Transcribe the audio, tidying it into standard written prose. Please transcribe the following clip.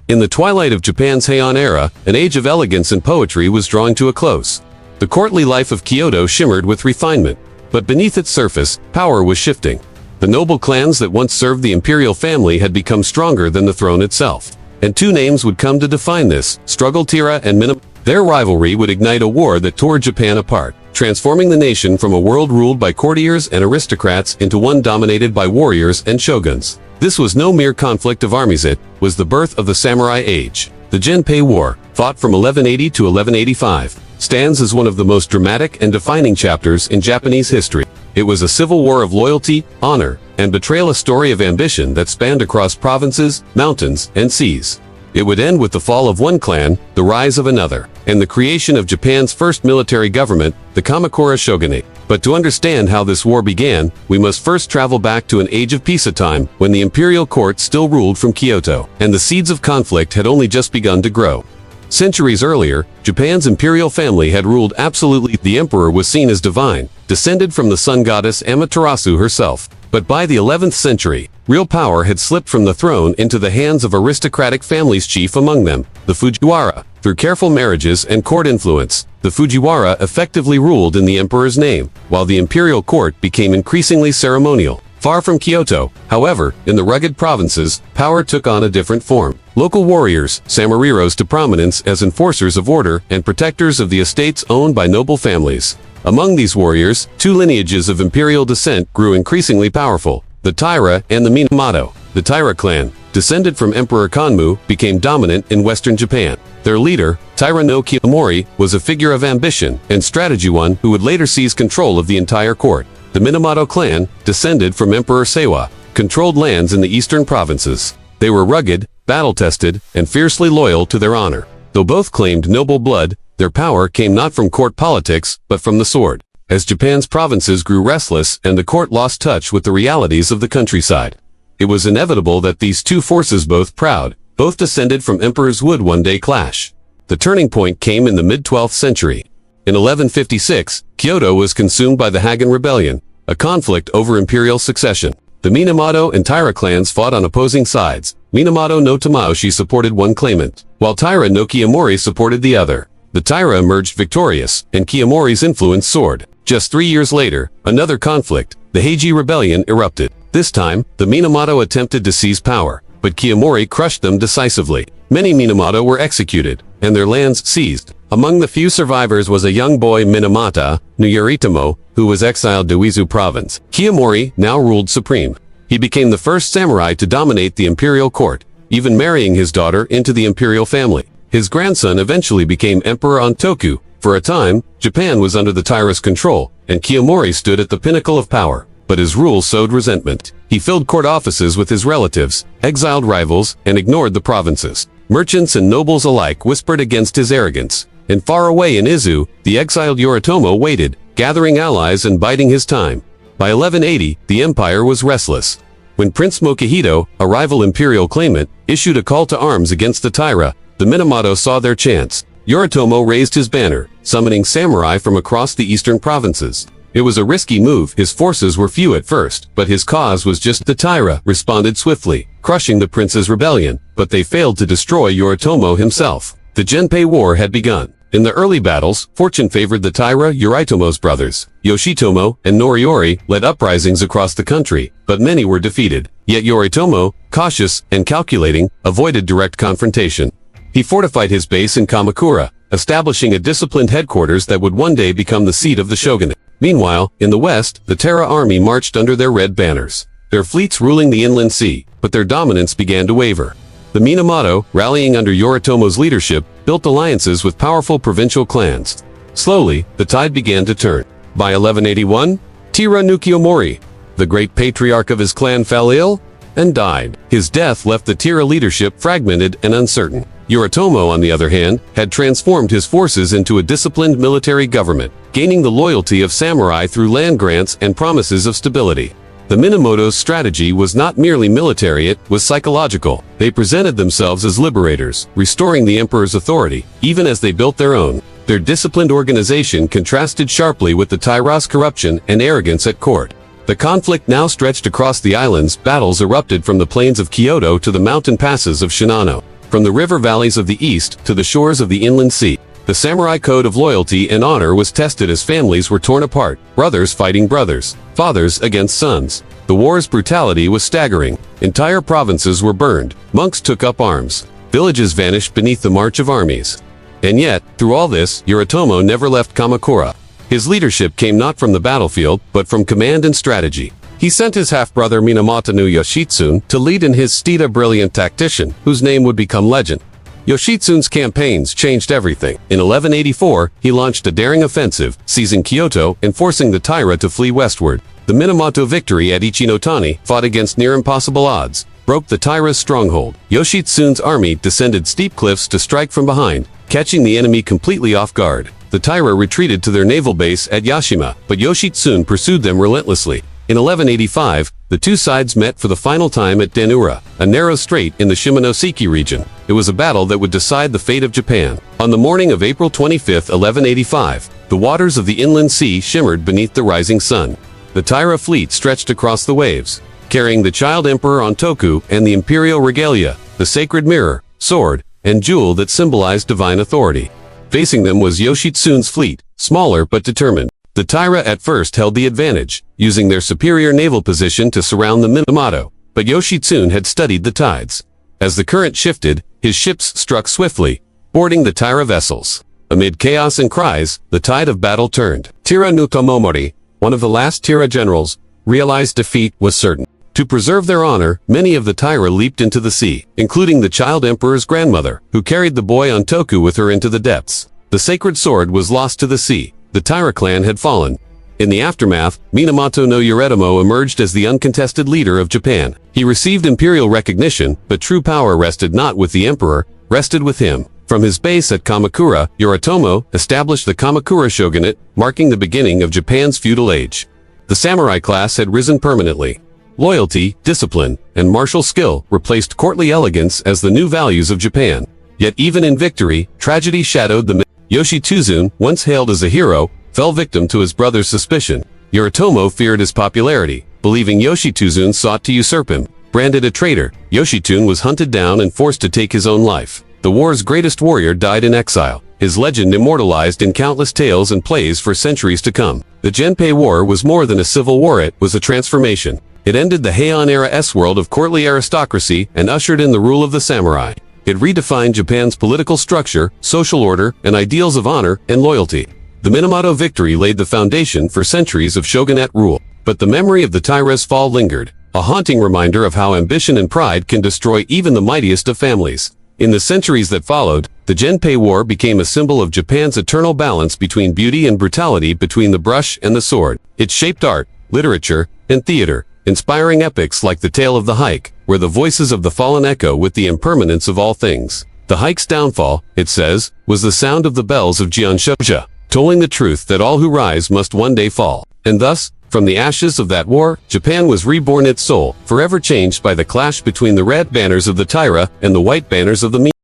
In the twilight of Japan's Heian era, an age of elegance and poetry was drawing to a close. The courtly life of Kyoto shimmered with refinement, but beneath its surface, power was shifting. The noble clans that once served the imperial family had become stronger than the throne itself. And two names would come to define this: struggle Taira and Minamoto. Their rivalry would ignite a war that tore Japan apart, transforming the nation from a world ruled by courtiers and aristocrats into one dominated by warriors and shoguns. This was no mere conflict of armies, it was the birth of the samurai age. The Genpei War, fought from 1180 to 1185, stands as one of the most dramatic and defining chapters in Japanese history. It was a civil war of loyalty, honor, and betrayal, a story of ambition that spanned across provinces, mountains, and seas. It would end with the fall of one clan, the rise of another, and the creation of Japan's first military government, the Kamakura Shogunate. But to understand how this war began, we must first travel back to an age of peace, a time when the imperial court still ruled from Kyoto, and the seeds of conflict had only just begun to grow. Centuries earlier, Japan's imperial family had ruled absolutely. The emperor was seen as divine, descended from the sun goddess Amaterasu herself. But by the 11th century, real power had slipped from the throne into the hands of aristocratic families, chief among them, the Fujiwara. Through careful marriages and court influence, the Fujiwara effectively ruled in the emperor's name, while the imperial court became increasingly ceremonial. Far from Kyoto, however, in the rugged provinces, power took on a different form. Local warriors, samurai, rose to prominence as enforcers of order and protectors of the estates owned by noble families. Among these warriors, two lineages of imperial descent grew increasingly powerful: the Taira and the Minamoto. The Taira clan, descended from Emperor Kanmu, became dominant in western Japan. Their leader, Taira no Kiyomori, was a figure of ambition and strategy, one who would later seize control of the entire court. The Minamoto clan, descended from Emperor Seiwa, controlled lands in the eastern provinces. They were rugged, battle-tested, and fiercely loyal to their honor. Though both claimed noble blood, their power came not from court politics, but from the sword. As Japan's provinces grew restless and the court lost touch with the realities of the countryside, it was inevitable that these two forces, both proud, both descended from emperors, would one day clash. The turning point came in the mid-12th century. In 1156, Kyoto was consumed by the Hagan Rebellion, a conflict over imperial succession. The Minamoto and Taira clans fought on opposing sides. Minamoto no Tamaoshi supported one claimant, while Taira no Kiyomori supported the other. The Taira emerged victorious, and Kiyomori's influence soared. Just 3 years later, another conflict, the Heiji Rebellion, erupted. This time, the Minamoto attempted to seize power, but Kiyomori crushed them decisively. Many Minamoto were executed, and their lands seized. Among the few survivors was a young boy, Minamoto no Yoritomo, who was exiled to Uezu province. Kiyomori now ruled supreme. He became the first samurai to dominate the imperial court, even marrying his daughter into the imperial family. His grandson eventually became Emperor on Toku. For a time, Japan was under the Taira's control, and Kiyomori stood at the pinnacle of power. But his rule sowed resentment. He filled court offices with his relatives, exiled rivals, and ignored the provinces. Merchants and nobles alike whispered against his arrogance. And far away in Izu, the exiled Yoritomo waited, gathering allies and biding his time. By 1180, the empire was restless. When Prince Mokuhito, a rival imperial claimant, issued a call to arms against the Taira, the Minamoto saw their chance. Yoritomo raised his banner, summoning samurai from across the eastern provinces. It was a risky move. His forces were few at first, but his cause was just. The Taira responded swiftly, crushing the prince's rebellion, but they failed to destroy Yoritomo himself. The Genpei War had begun. In the early battles, fortune favored the Taira. Yoritomo's brothers, Yoshitomo and Noriori, led uprisings across the country, but many were defeated. Yet Yoritomo, cautious and calculating, avoided direct confrontation. He fortified his base in Kamakura, establishing a disciplined headquarters that would one day become the seat of the shogunate. Meanwhile, in the west, the Taira army marched under their red banners, their fleets ruling the inland sea, but their dominance began to waver. The Minamoto, rallying under Yoritomo's leadership, built alliances with powerful provincial clans. Slowly, the tide began to turn. By 1181, Taira no Kiyomori, the great patriarch of his clan, fell ill and died. His death left the Taira leadership fragmented and uncertain. Yoritomo, on the other hand, had transformed his forces into a disciplined military government, gaining the loyalty of samurai through land grants and promises of stability. The Minamoto's strategy was not merely military, it was psychological. They presented themselves as liberators, restoring the emperor's authority, even as they built their own. Their disciplined organization contrasted sharply with the Taira's corruption and arrogance at court. The conflict now stretched across the islands. Battles erupted from the plains of Kyoto to the mountain passes of Shinano. from the river valleys of the east to the shores of the inland sea. The samurai code of loyalty and honor was tested as families were torn apart, brothers fighting brothers, fathers against sons. The war's brutality was staggering. Entire provinces were burned, monks took up arms, villages vanished beneath the march of armies. And yet, through all this, Yoritomo never left Kamakura. His leadership came not from the battlefield, but from command and strategy. He sent his half-brother Minamoto no Yoshitsune to lead in his stead a brilliant tactician, whose name would become legend. Yoshitsune's campaigns changed everything. In 1184, he launched a daring offensive, seizing Kyoto and forcing the Taira to flee westward. The Minamoto victory at Ichinotani, fought against near-impossible odds, broke the Taira's stronghold. Yoshitsune's army descended steep cliffs to strike from behind, catching the enemy completely off guard. The Taira retreated to their naval base at Yashima, but Yoshitsune pursued them relentlessly. In 1185, the two sides met for the final time at Dan-no-ura, a narrow strait in the Shimonoseki region. It was a battle that would decide the fate of Japan. On the morning of April 25, 1185, the waters of the inland sea shimmered beneath the rising sun. The Taira fleet stretched across the waves, carrying the child emperor on Toku and the imperial regalia, the sacred mirror, sword, and jewel that symbolized divine authority. Facing them was Yoshitsune's fleet, smaller but determined. The Taira at first held the advantage, using their superior naval position to surround the Minamoto, but Yoshitsune had studied the tides. As the current shifted, his ships struck swiftly, boarding the Taira vessels. Amid chaos and cries, the tide of battle turned. Taira no Tomomori, one of the last Taira generals, realized defeat was certain. To preserve their honor, many of the Taira leaped into the sea, including the child emperor's grandmother, who carried the boy on Toku with her into the depths. The sacred sword was lost to the sea. The Taira clan had fallen. In the aftermath, Minamoto no Yoritomo emerged as the uncontested leader of Japan. He received imperial recognition, but true power rested not with the emperor, rested with him. From his base at Kamakura, Yoritomo established the Kamakura Shogunate, marking the beginning of Japan's feudal age. The samurai class had risen permanently. Loyalty, discipline, and martial skill replaced courtly elegance as the new values of Japan. Yet even in victory, tragedy shadowed the Yoshitsune, once hailed as a hero, fell victim to his brother's suspicion. Yoritomo feared his popularity, believing Yoshitsune sought to usurp him. Branded a traitor, Yoshitsune was hunted down and forced to take his own life. The war's greatest warrior died in exile, his legend immortalized in countless tales and plays for centuries to come. The Genpei War was more than a civil war, it was a transformation. It ended the Heian era S-world of courtly aristocracy and ushered in the rule of the samurai. It redefined Japan's political structure, social order, and ideals of honor and loyalty. The Minamoto victory laid the foundation for centuries of shogunate rule. But the memory of the Taira's fall lingered, a haunting reminder of how ambition and pride can destroy even the mightiest of families. In the centuries that followed, the Genpei War became a symbol of Japan's eternal balance between beauty and brutality, between the brush and the sword. It shaped art, literature, and theater, inspiring epics like The Tale of the Hike, where the voices of the fallen echo with the impermanence of all things. The hike's downfall, it says, was the sound of the bells of Jianshoja, tolling the truth that all who rise must one day fall. And thus, from the ashes of that war, Japan was reborn, its soul, forever changed by the clash between the red banners of the Taira and the white banners of the